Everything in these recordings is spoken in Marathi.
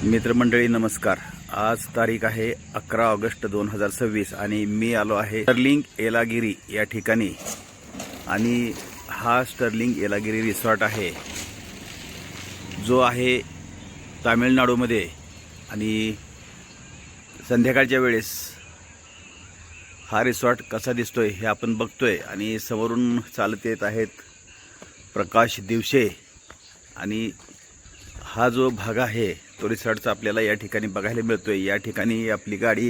मित्रमंडळी नमस्कार। आज तारीख आहे 11 ऑगस्ट 2026 आणि मी आलो आहे स्टर्लिंग येलागिरी या ठिकाणी। आणि हा स्टर्लिंग येलागिरी रिसॉर्ट आहे जो आहे तामिळनाडूमध्ये। आणि संध्याकाळच्या वेळेस हा रिसॉर्ट कसा दिसतोय हे आपण बघतोय। आणि समोरून चालत येत आहेत प्रकाश दिवशे। आणि हा जो भाग आहे तो रिसॉर्टचा आपल्याला या ठिकाणी बघायला मिळतोय। या ठिकाणी आपली गाडी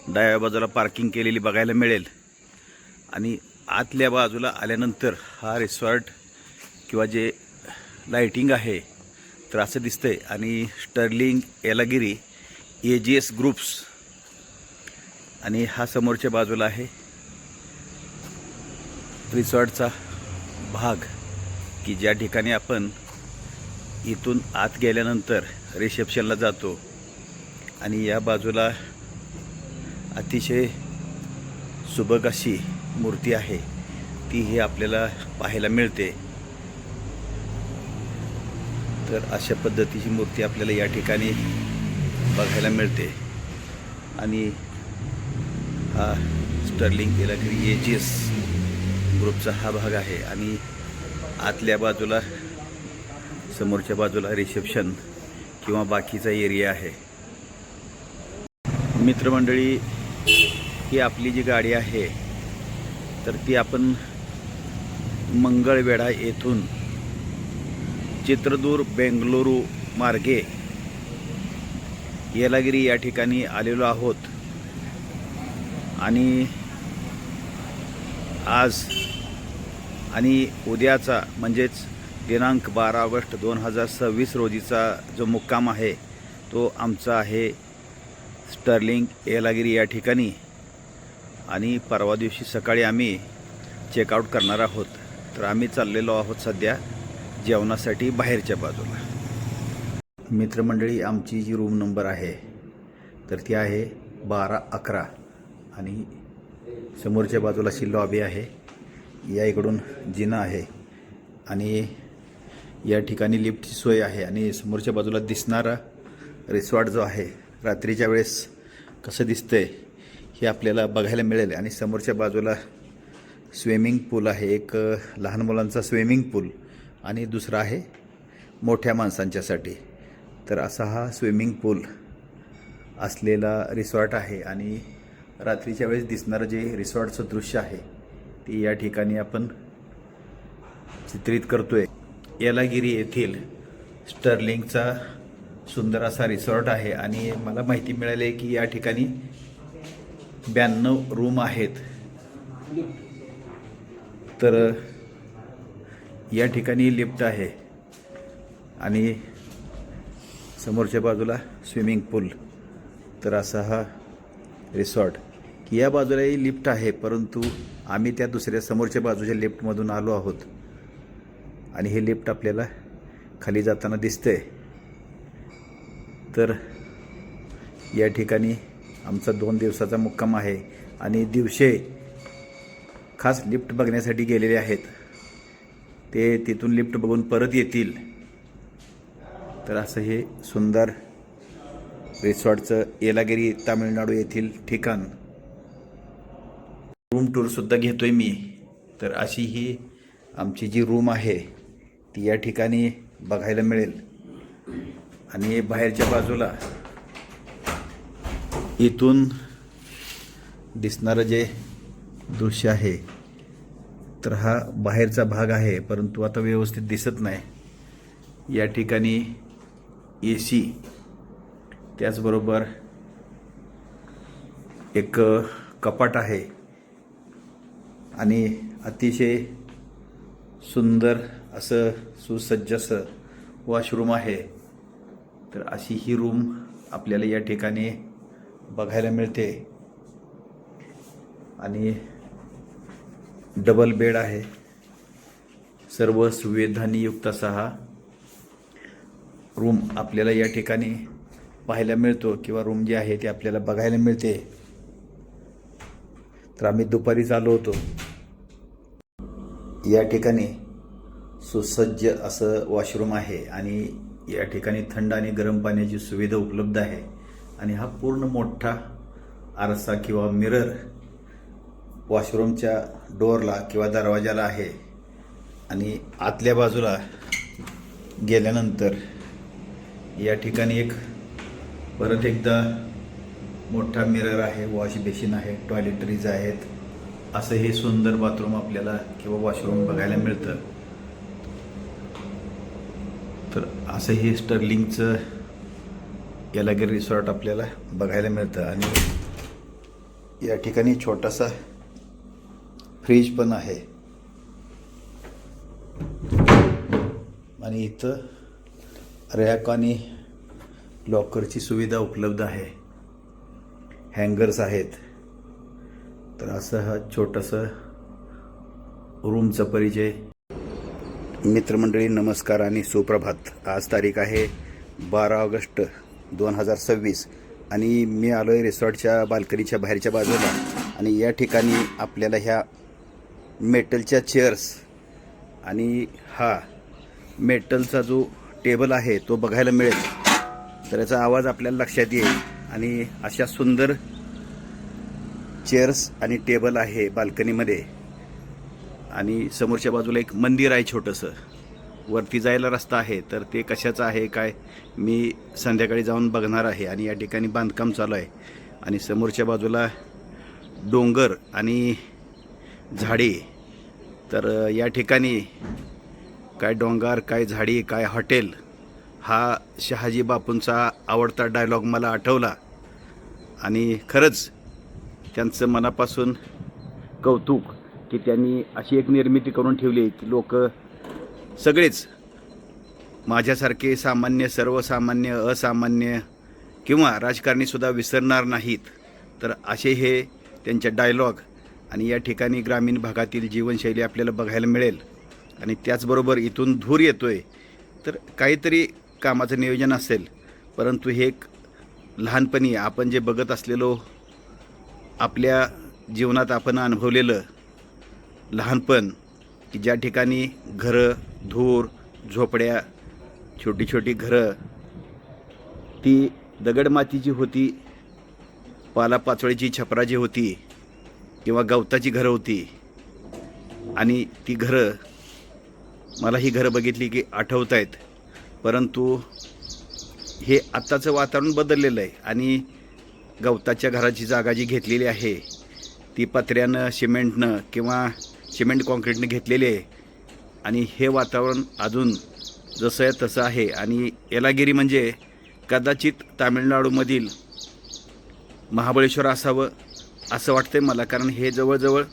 डाव्या बाजूला पार्किंग केलेली बघायला मिळेल। आणि आतल्या बाजूला आल्यानंतर हा रिसॉर्ट किंवा जे लाइटिंग आहे तर असं दिसतंय। आणि स्टर्लिंग येलागिरी AGS ग्रुप्स आणि हा समोरच्या बाजूला आहे रिसॉर्टचा भाग की ज्या ठिकाणी आपण इथून आत गेल्यानंतर रिसेप्शनला जातो। आणि या बाजूला अतिशय सुबक अशी मूर्ती आहे ती ही आपल्याला पाहायला मिळते। तर अशा पद्धतीची मूर्ती आपल्याला या ठिकाणी बघायला मिळते। आणि हा स्टर्लिंग येलागिरी AGS ग्रुपचा हा भाग आहे। आणि आतल्या बाजूला समोरच्या बाजूला रिसेप्शन किंवा बाकीचा एरिया आहे। मित्रमंडळी ही आपली जी गाडी आहे तर ती आपण मंगळवेढा येथून चित्रदूर बेंगलुरू मार्गे येलागिरी या ठिकाणी आलेलो आहोत। आणि आज आणि उद्याचा म्हणजेच दिनांक 12 ऑगस्ट 2026 रोजीचा जो मुक्काम आहे तो आमचा आहे स्टर्लिंग येलागिरी या ठिकाणी। आणि परवा दिवशी सकाळी आम्ही चेकआउट करणार आहोत। तर आम्ही चाललेलो आहोत सध्या जेवणासाठी बाहेरच्या बाजूला। मित्रमंडळी आमची जी रूम नंबर आहे तर ती आहे 1211 आणि समोरच्या बाजूला अशी लॉबी आहे। या इकडून जिना आहे आणि या ठिकाणी लिफ्टची सोय आहे। आणि समोरच्या बाजूला दिसणारा रिसॉर्ट जो आहे रात्रीच्या वेळेस कसं दिसतंय हे आपल्याला बघायला मिळेल। आणि समोरच्या बाजूला स्विमिंग पूल आहे, एक लहान मुलांचा स्विमिंग पूल आणि दुसरा आहे मोठ्या माणसांच्यासाठी। तर असा हा स्विमिंग पूल असलेला रिसॉर्ट आहे। आणि रात्रीच्या वेळेस दिसणारं जे रिसॉर्टचं दृश्य आहे ते या ठिकाणी आपण चित्रित करतोय। येलागिरी येथील स्टर्लिंगचा सुंदर असा रिसॉर्ट आहे। आणि मला माहिती मिळाली आहे की या ठिकाणी 92 रूम आहेत। तर या ठिकाणी लिफ्ट आहे आणि समोरच्या बाजूला स्विमिंग पूल। तर असा हा रिसॉर्ट की या बाजूलाही लिफ्ट आहे, परंतु आम्ही त्या दुसऱ्या समोरच्या बाजूच्या लिफ्टमधून आलो आहोत। आणि हे लिफ्ट आपल्याला खाली जाताना दिसतंय। तर या ठिकाणी आमचा 2 दिवसाचा मुक्काम आहे। आणि दिवशे खास लिफ्ट बघण्यासाठी गेलेले आहेत, ते तिथून लिफ्ट बघून परत येतील। तर असं हे सुंदर रिसॉर्टचं येलागिरी तामिळनाडू येथील ठिकाण रूम टूरसुद्धा घेतोय मी। तर अशी ही आमची जी रूम आहे ती या ठिकाणी बघायला मिळेल। आणि बाहेरच्या बाजूला इथून दिसणारं जे दृश्य आहे तर हा बाहेरचा भाग आहे, परंतु आता व्यवस्थित दिसत नाही। या ठिकाणी AC त्याचबरोबर एक कपाट आहे आणि अतिशय सुंदर असं सुसज्ज असं वॉशरूम आहे। तर अशी ही रूम आपल्याला या ठिकाणी बघायला मिळते। आणि डबल बेड आहे, सर्व सुविधांनी युक्त असा हा रूम आपल्याला या ठिकाणी पाहायला मिळतो किंवा रूम जी आहे ती आपल्याला बघायला मिळते। तर आम्ही दुपारीच आलो होतो। या ठिकाणी सुसज्ज असं वॉशरूम आहे आणि या ठिकाणी थंड आणि गरम पाण्याची सुविधा उपलब्ध आहे आणि हा पूर्ण मोठा आरसा किंवा मिरर वॉशरूमच्या डोअरला किंवा दरवाजाला आहे आणि आतल्या बाजूला गेल्यानंतर या ठिकाणी एक परत एकदा मोठा मिरर आहे, वॉश बेसिन आहे, टॉयलेटरीज आहेत. असं हे सुंदर बाथरूम आपल्याला किंवा वॉशरूम बघायला मिळतं. तर असं हे स्टर्लिंगचं येलागिरी रिसॉर्ट आपल्याला बघायला मिळतं आणि या ठिकाणी छोटासा फ्रीज पण आहे आणि इथं रॅक आणि लॉकरची सुविधा उपलब्ध आहे. हँगर्स आहेत. तर असं हा छोटासा रूमचा परिचय. मित्रमंडळी नमस्कार आणि सुप्रभात. आज तारीख आहे 12 ऑगस्ट 2026 आणि मी आलो आहे रिसॉर्टच्या बाल्कनीच्या बाहेरच्या बाजूला आणि या ठिकाणी आपल्याला ह्या मेटलच्या चेअर्स आणि हा मेटलचा जो टेबल आहे तो बघायला मिळेल. तर याचा आवाज आपल्याला लक्षात येईल आणि अशा सुंदर चेअर्स आणि टेबल आहे बाल्कनीमध्ये आणि समोरच्या बाजूला एक मंदिर आहे छोटंसं. वरती जायला रस्ता आहे. तर ते कशाचं आहे काय मी संध्याकाळी जाऊन बघणार आहे. आणि या ठिकाणी बांधकाम चालू आहे आणि समोरच्या बाजूला डोंगर आणि झाडी. तर या ठिकाणी काय डोंगर, काय झाडी, काय हॉटेल, हा शहाजी बापूंचा आवडता डायलॉग मला आठवला आणि खरंच त्यांचं मनापासून कौतुक की त्यांनी अशी एक निर्मिती करून ठेवली की लोक सगळेच माझ्यासारखे सामान्य, सर्वसामान्य, असामान्य किंवा राजकारणीसुद्धा विसरणार नाहीत. तर असे हे त्यांचे डायलॉग आणि या ठिकाणी ग्रामीण भागातील जीवनशैली आपल्याला बघायला मिळेल. आणि त्याचबरोबर इथून धूर येतोय तर काहीतरी कामाचं नियोजन असेल. परंतु हे एक लहानपणी आपण जे बघत असलेलो, आपल्या जीवनात आपण अनुभवलेलं लहानपण की ज्या ठिकाणी घरं, धूर, झोपड्या, छोटी छोटी घरं ती दगडमातीची होती, पालापाचोळीची छपराची होती किंवा गवताची घरं होती. आणि ती घरं मला ही घरं बघितली की आठवत आहेत. परंतु हे आत्ताचं वातावरण बदललेलं आहे आणि गवताच्या घराची जागा जी घेतलेली आहे ती पत्र्यानं, सिमेंटनं किंवा सिमेंट कॉन्क्रीटनं घेतलेली आहे. आणि हे वातावरण अजून जसं आहे तसं आहे. आणि येलागिरी म्हणजे कदाचित तामिळनाडूमधील महाबळेश्वर असावं असं वाटतंय मला. कारण हे जवळजवळ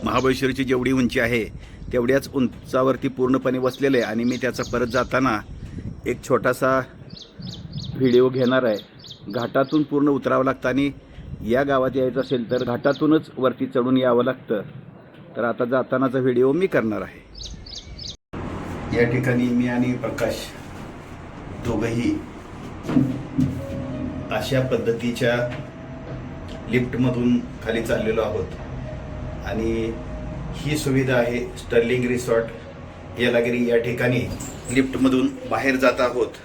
महाबळेश्वरची जेवढी उंची आहे तेवढ्याच उंचावरती पूर्णपणे वसलेलं आहे. आणि मी त्याचा परत जाताना एक छोटासा व्हिडिओ घेणार आहे. घाटातून पूर्ण उतरावं लागतं आणि या गावात यायचं असेल तर घाटातूनच वरती चढून यावं लागतं. तर आता जातानाचा व्हिडिओ मी करणार आहे. या ठिकाणी मी आणि प्रकाश दोघंही अशा पद्धतीच्या लिफ्टमधून खाली चाललेलो आहोत आणि ही सुविधा आहे स्टर्लिंग रिसॉर्ट येलागिरी. या ठिकाणी लिफ्टमधून बाहेर जात आहोत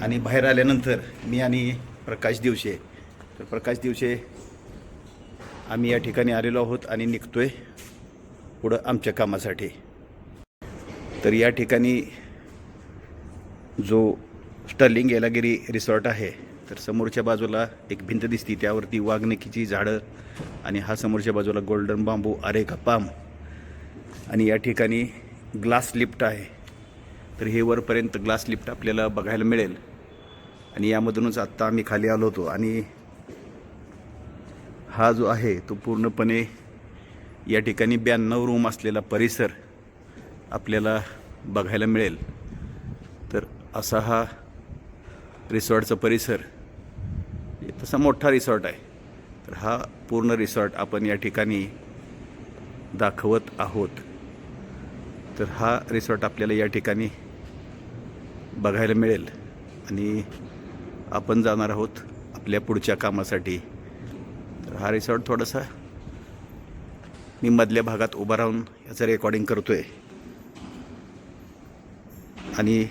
आणि बाहेर आल्यानंतर मी आणि प्रकाश दिवशे, तर प्रकाश दिवशे आम्ही या ठिकाणी आलेलो आहोत आणि निघतोय पुढं आमच्या कामासाठी. तर या ठिकाणी जो स्टर्लिंग येलागिरी रिसॉर्ट आहे तर समोरच्या बाजूला एक भिंत दिसती, त्यावरती वाघनखीची झाडं आणि हा समोरच्या बाजूला गोल्डन बांबू, अरेका पाम. आणि या ठिकाणी ग्लास लिफ्ट आहे. तर हे वरपर्यंत ग्लास लिफ्ट आपल्याला बघायला मिळेल. आणि यामधूनच आत्ता आम्ही खाली आलो होतो आणि हा जो आहे तो पूर्णपणे या ठिकाणी 92 रूम असलेला परिसर आपल्याला बघायला मिळेल. तर असा हा रिसॉर्टचा परिसर, तसा मोठा रिसॉर्ट आहे. तर हा पूर्ण रिसॉर्ट आपण या ठिकाणी दाखवत आहोत. तर हा रिसॉर्ट आपल्याला या ठिकाणी बघायला मिळेल आणि आपण जाणार आहोत आपल्या पुढच्या कामासाठी. तर हा रिसॉर्ट थोडासा मी मधल्या भागात उभा राहून याचं रेकॉर्डिंग करतोय आणि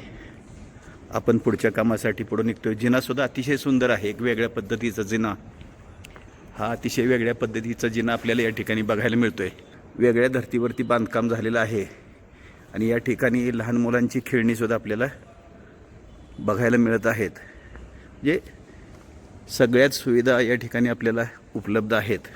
आपण पुढच्या कामासाठी पुढे निघतोय. जिनासुद्धा अतिशय सुंदर आहे. एक वेगळ्या पद्धतीचा जिना, हा अतिशय वेगळ्या पद्धतीचा जिना आपल्याला या ठिकाणी बघायला मिळतोय. वेगळ्या धर्तीवरती बांधकाम झालेलं आहे आणि या ठिकाणी लहान मुलांची खेळणीसुद्धा आपल्याला बघायला मिळत आहेत. जे सगळ्याच सुविधा या ठिकाणी आपल्याला उपलब्ध आहेत.